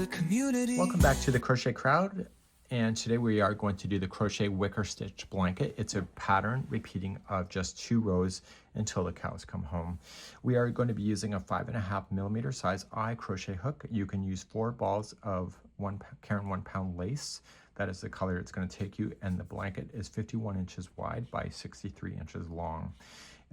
a community. Welcome back to the Crochet Crowd, and today we are going to do the crochet wicker stitch blanket. It's a pattern repeating of just 2 rows until the cows come home. We are going to be using a 5.5mm size eye crochet hook. You can use 4 balls of Caron 1 pound lace. That is the color it's going to take you, and the blanket is 51 inches wide by 63 inches long.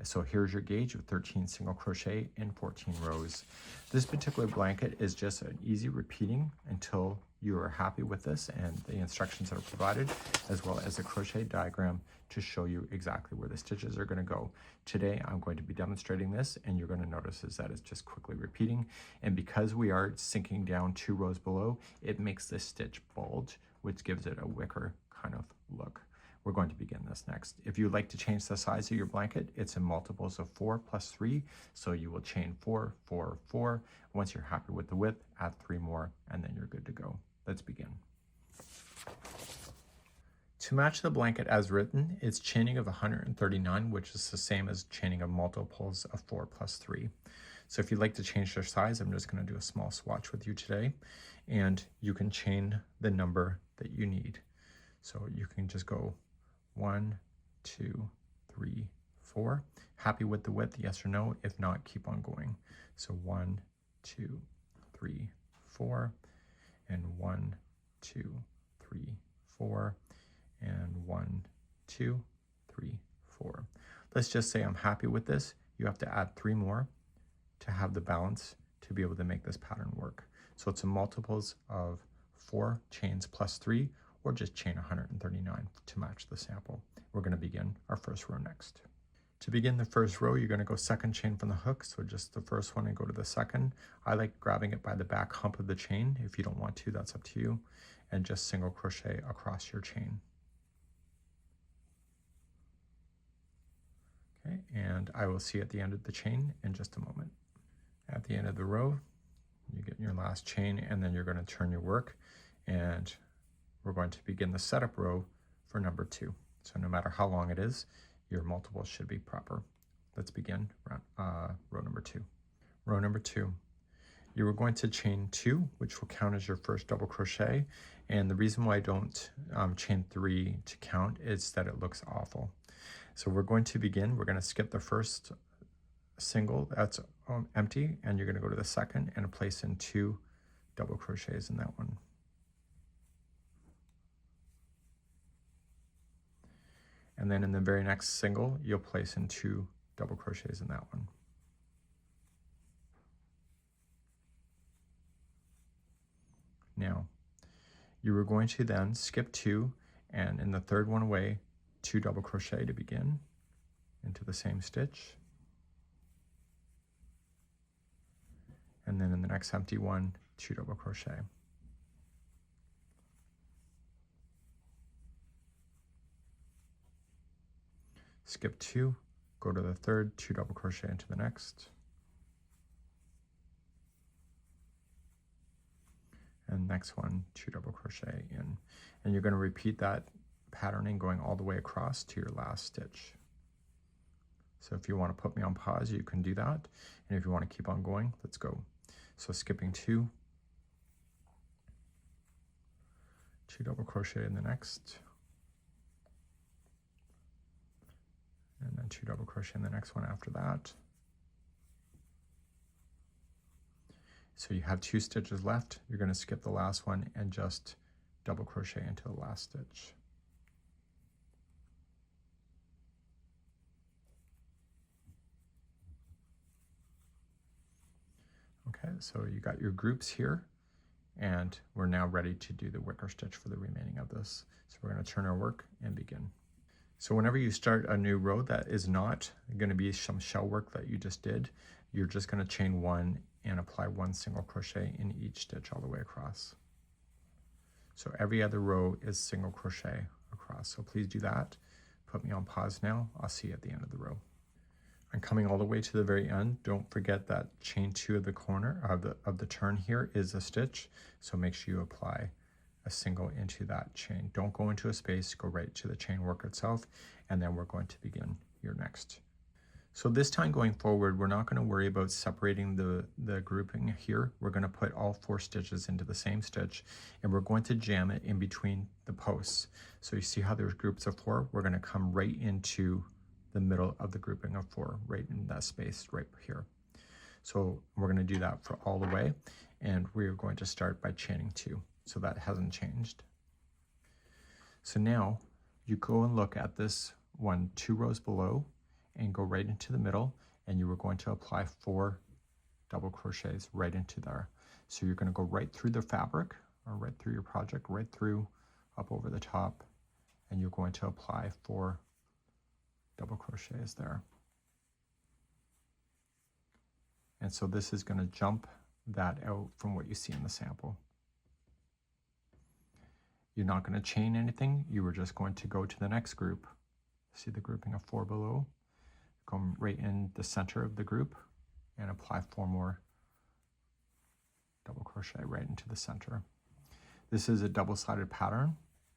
So here's your gauge of 13 single crochet in 14 rows. This particular blanket is just an easy repeating until you are happy with this and the instructions that are provided, as well as a crochet diagram to show you exactly where the stitches are going to go. Today I'm going to be demonstrating this, and you're going to notice is that it's just quickly repeating, and because we are sinking down 2 rows below, it makes this stitch bulge, which gives it a wicker kind of look. We're going to begin this next. If you'd like to change the size of your blanket, it's in multiples of 4 plus 3. So you will chain 4, 4, 4. Once you're happy with the width, add 3 more, and then you're good to go. Let's begin. To match the blanket as written, it's chaining of 139, which is the same as chaining of multiples of 4 plus 3. So if you'd like to change their size, I'm just going to do a small swatch with you today, and you can chain the number that you need. So you can just go 1, 2, 3, 4. Happy with the width, yes or no? If not, keep on going. So 1, 2, 3, 4, and 1, 2, 3, 4, and 1, 2, 3, 4. Let's just say I'm happy with this. You have to add 3 more to have the balance to be able to make this pattern work. So it's a multiples of 4 chains plus 3, or just chain 139 to match the sample. We're going to begin our first row next. To begin the first row, you're going to go second chain from the hook, so just the first one and go to the second. I like grabbing it by the back hump of the chain. If you don't want to, that's up to you. And just single crochet across your chain. Okay, and I will see you at the end of the chain in just a moment. At the end of the row, you get your last chain, and then you're going to turn your work, and we're going to begin the setup row for number 2. So no matter how long it is, your multiples should be proper. Let's begin row number 2. Row number 2, you are going to chain 2, which will count as your first double crochet. And the reason why I don't chain 3 to count is that it looks awful. So we're going to begin, we're going to skip the first single that's empty, and you're going to go to the second and place in 2 double crochets in that one. And then in the very next single, you'll place in 2 double crochets in that one. Now, you are going to then skip 2, and in the third one away, 2 double crochet to begin into the same stitch. And then in the next empty one, 2 double crochet. Skip 2, go to the third, 2 double crochet into the next. And next one, 2 double crochet in. And you're going to repeat that patterning going all the way across to your last stitch. So if you want to put me on pause, you can do that. And if you want to keep on going, let's go. So skipping 2, 2 double crochet in the next. And then 2 double crochet in the next one after that. So you have 2 stitches left. You're going to skip the last one and just double crochet into the last stitch. Okay, so you got your groups here, and we're now ready to do the wicker stitch for the remaining of this. So we're going to turn our work and begin. So whenever you start a new row that is not going to be some shell work that you just did, you're just going to chain 1 and apply 1 single crochet in each stitch all the way across. So every other row is single crochet across. So please do that. Put me on pause now. I'll see you at the end of the row. I'm coming all the way to the very end. Don't forget that chain 2 of the corner of the turn here is a stitch. So make sure you apply a single into that chain. Don't go into a space, go right to the chain work itself, and then we're going to begin your next. So this time going forward, we're not going to worry about separating the grouping here. We're going to put all 4 stitches into the same stitch, and we're going to jam it in between the posts. So you see how there's groups of 4? We're going to come right into the middle of the grouping of 4, right in that space right here. So we're going to do that for all the way, and we're going to start by chaining 2. So that hasn't changed. So now you go and look at this one 2 rows below, and go right into the middle, and you are going to apply 4 double crochets right into there. So you're going to go right through the fabric, or right through your project, right through up over the top, and you're going to apply 4 double crochets there. And so this is going to jump that out from what you see in the sample. You're not going to chain anything, you are just going to go to the next group. See the grouping of 4 below? Come right in the center of the group and apply 4 more double crochet right into the center. This is a double-sided pattern,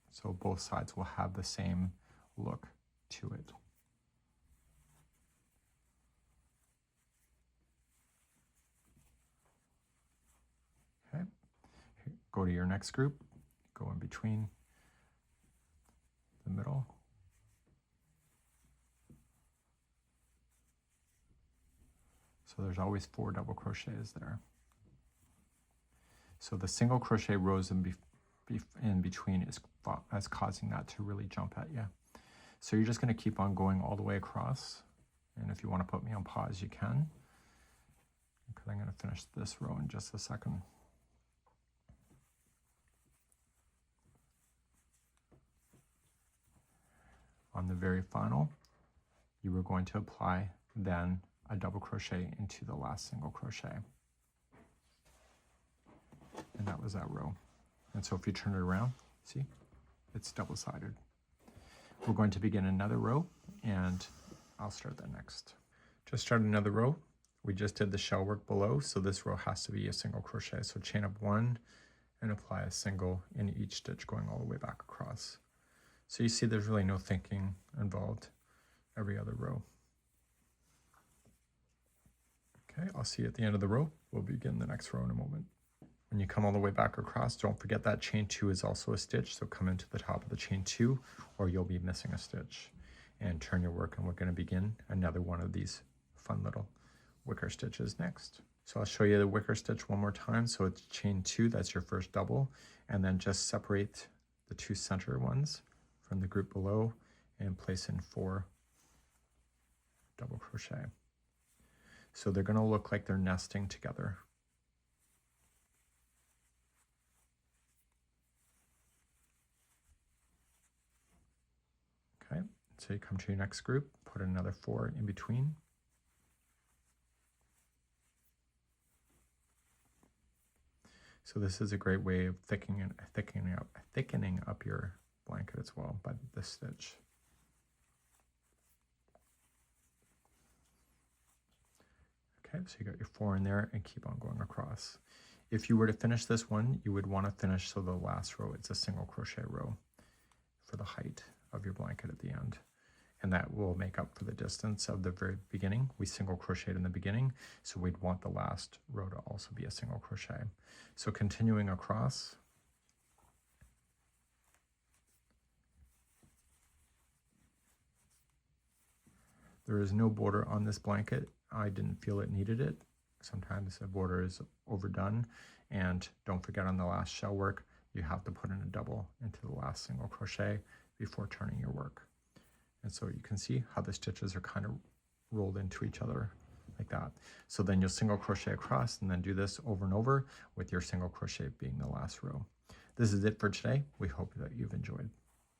so both sides will have the same look to it. Okay, go to your next group, go in between the middle. So there's always 4 double crochets there. So the single crochet rows in between is causing that to really jump at you. So you're just going to keep on going all the way across. And if you want to put me on pause, you can, because I'm going to finish this row in just a second. On the very final, you are going to apply then a double crochet into the last single crochet, and that was that row. And so if you turn it around, see, it's double-sided. We're going to begin another row, and I'll start that next. To start another row, we just did the shell work below, so this row has to be a single crochet. So chain up 1 and apply a single in each stitch going all the way back across. So you see there's really no thinking involved every other row. Okay, I'll see you at the end of the row. We'll begin the next row in a moment. When you come all the way back across, don't forget that chain 2 is also a stitch, so come into the top of the chain 2 or you'll be missing a stitch. And turn your work, and we're going to begin another one of these fun little wicker stitches next. So I'll show you the wicker stitch one more time. So it's chain 2, that's your first double, and then just separate the 2 center ones from the group below and place in 4 double crochet. So they're going to look like they're nesting together. Okay, so you come to your next group, put another 4 in between. So this is a great way of thickening up your blanket as well by this stitch. Okay, so you got your 4 in there, and keep on going across. If you were to finish this one, you would want to finish so the last row, it's a single crochet row for the height of your blanket at the end. And that will make up for the distance of the very beginning. We single crocheted in the beginning, so we'd want the last row to also be a single crochet. So continuing across, there is no border on this blanket. I didn't feel it needed it. Sometimes a border is overdone, and don't forget on the last shell work, you have to put in a double into the last single crochet before turning your work. And so you can see how the stitches are kind of rolled into each other like that. So then you'll single crochet across and then do this over and over with your single crochet being the last row. This is it for today. We hope that you've enjoyed.